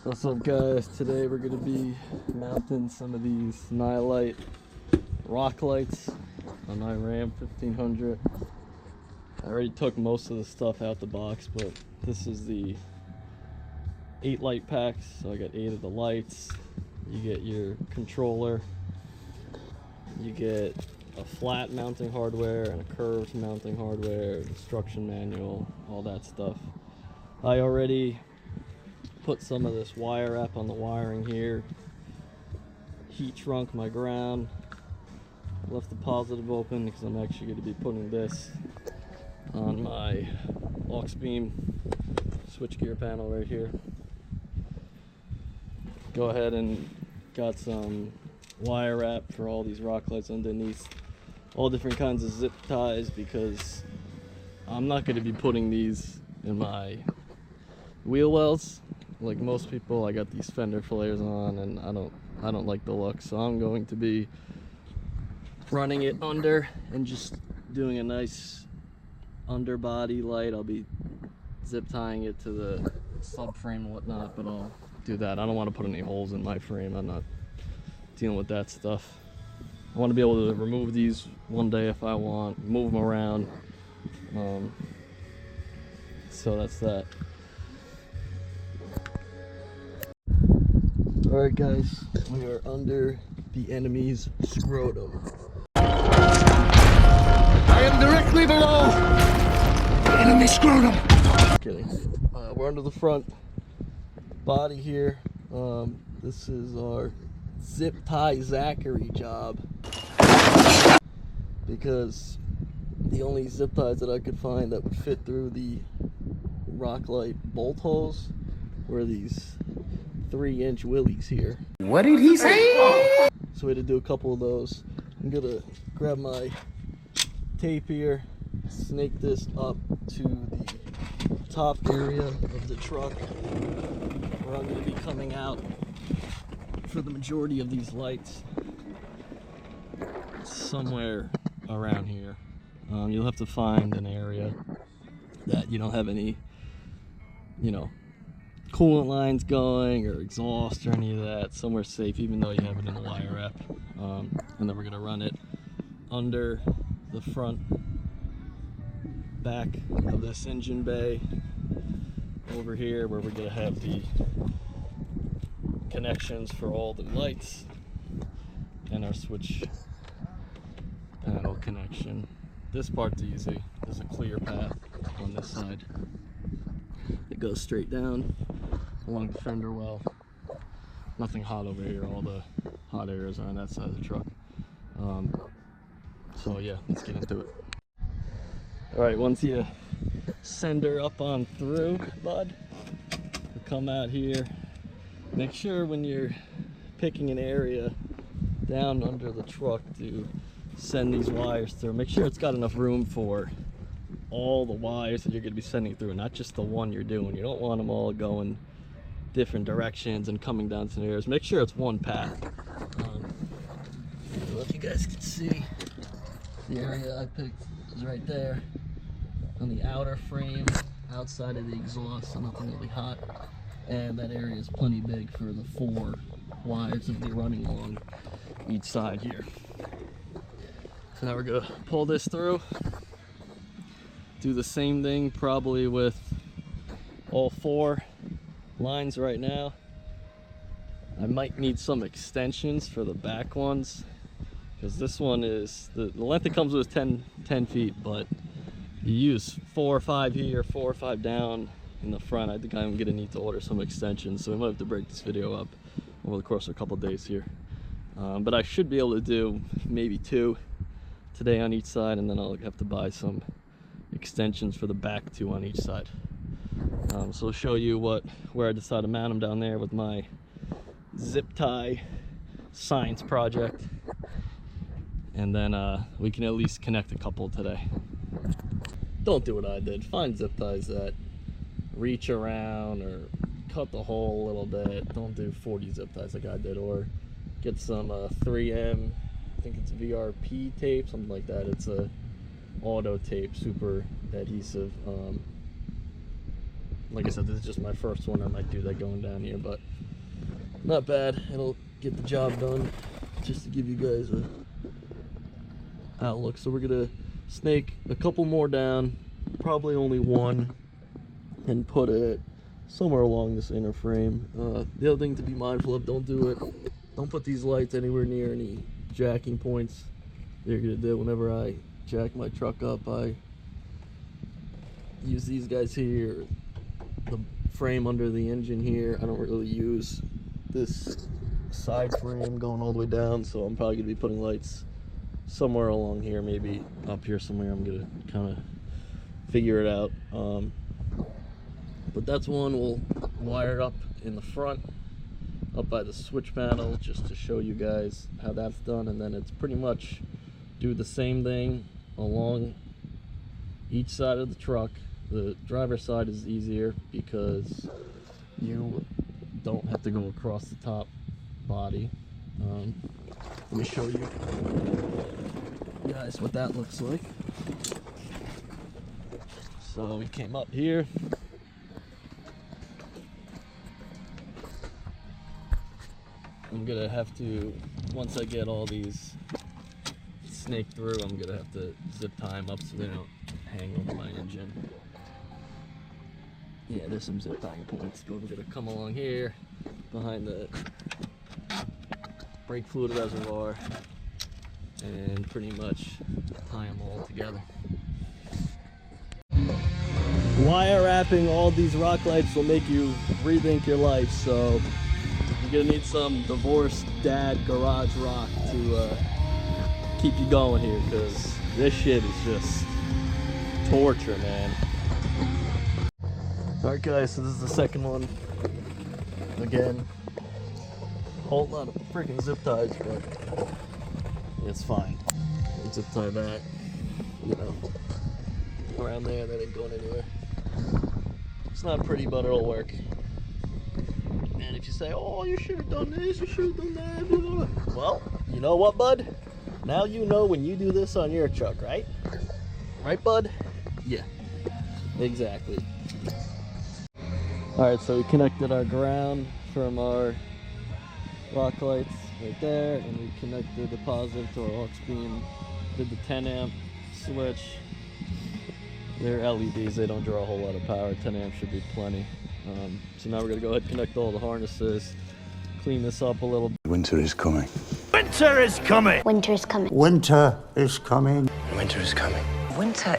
What's up, guys? Today we're going to be mounting some of these Nylite rock lights on my Ram 1500. I already took most of the stuff out the box, but this is the 8 light packs, so I got 8 of the lights. You get your controller, you get a flat mounting hardware and a curved mounting hardware, instruction manual, all that stuff. I already put some of this wire wrap on the wiring here, heat shrunk my ground, left the positive open because I'm actually going to be putting this on my aux beam switchgear panel right here. Go ahead and got some wire wrap for all these rock lights underneath, all different kinds of zip ties, because I'm not going to be putting these in my wheel wells like most people. I got these fender flares on and I don't like the look, so I'm going to be running it under and just doing a nice underbody light. I'll be zip tying it to the subframe and whatnot, but I'll do that. I don't want to put any holes in my frame. I'm not dealing with that stuff. I want to be able to remove these one day if I want, move them around. So that's that. Alright guys, we are under the enemy's scrotum. I am directly below the enemy's scrotum! Just kidding. We're under the front body here. This is our zip tie Zachary job, because the only zip ties that I could find that would fit through the rock light bolt holes were these 3-inch willies here. What did he say? So we had to do a couple of those. I'm gonna grab my tape here, snake this up to the top area of the truck where I'm gonna be coming out for the majority of these lights. Somewhere around here. You'll have to find an area that you don't have any, coolant lines going or exhaust or any of that. Somewhere safe, even though you have it in the wire wrap. And then we're gonna run it under the front back of this engine bay over here, where we're gonna have the connections for all the lights and our switch panel connection. This part's easy. There's a clear path on this side. It goes straight down along the fender well. Nothing hot over here. All the hot areas are on that side of the truck. So yeah, let's get into it. Alright, once you send her up on through, bud, you come out here. Make sure when you're picking an area down under the truck to send these wires through, make sure it's got enough room for all the wires that you're going to be sending through, not just the one you're doing. You don't want them all going different directions and coming down scenarios. Make sure it's one path. I don't know if you guys can see, the area I picked is right there on the outer frame, outside of the exhaust, so nothing really hot. And that area is plenty big for the 4 wires that they're running along each side here. So now we're gonna pull this through. Do the same thing probably with all 4 lines right now. I might need some extensions for the back ones, because this one is, the length it comes with is 10 feet, but you use 4 or 5 here, 4 or 5 down in the front. I think I'm gonna need to order some extensions, so we might have to break this video up over the course of a couple days here. But I should be able to do maybe 2 today on each side, and then I'll have to buy some extensions for the back 2 on each side. So I'll show you where I decided to mount them down there with my zip tie science project, and then we can at least connect a couple today. Don't do what I did. Find zip ties that reach around or cut the hole a little bit. Don't do 40 zip ties like I did, or get some 3M, I think it's VRP tape, something like that. It's a auto tape, super adhesive. like I said, this is just my first one. I might do that going down here, but not bad. It'll get the job done. Just to give you guys a outlook. So we're gonna snake a couple more down, probably only one, and put it somewhere along this inner frame. The other thing to be mindful of, don't put these lights anywhere near any jacking points. They're gonna do whenever I jack my truck up, I use these guys here, the frame under the engine here. I don't really use this side frame going all the way down, so I'm probably gonna be putting lights somewhere along here, maybe up here somewhere. I'm gonna kind of figure it out. But that's one. We'll wire it up in the front, up by the switch panel, just to show you guys how that's done. And then it's pretty much do the same thing along each side of the truck. The driver's side is easier because you don't have to go across the top body. Let me show you guys what that looks like. So we came up here. I'm gonna have to, once I get all these snaked through, I'm gonna have to zip tie them up so they don't hang over my engine. Yeah, there's some zip tying points, but we're gonna come along here behind the brake fluid reservoir and pretty much tie them all together. Wire wrapping all these rock lights will make you rethink your life, so you're gonna need some divorced dad garage rock to keep you going here, because this shit is just torture, man. Alright guys, so this is the second one. Again, whole lot of freaking zip ties, but it's fine. Zip tie that, you know, around there, that ain't going anywhere. It's not pretty, but it'll work. And if you say, oh, you should have done this, you should have done that, blah, blah, blah. Well, you know what, bud? Now you know when you do this on your truck, right? Right, bud? Yeah, exactly. Alright, so we connected our ground from our rock lights right there, and we connected the positive to our aux beam, did the 10 amp switch. They're LEDs, they don't draw a whole lot of power. 10 amps should be plenty. So now we're gonna go ahead and connect all the harnesses, clean this up a little bit. Winter is coming. Winter is coming. Winter is coming. Winter is coming. Winter is coming. Winter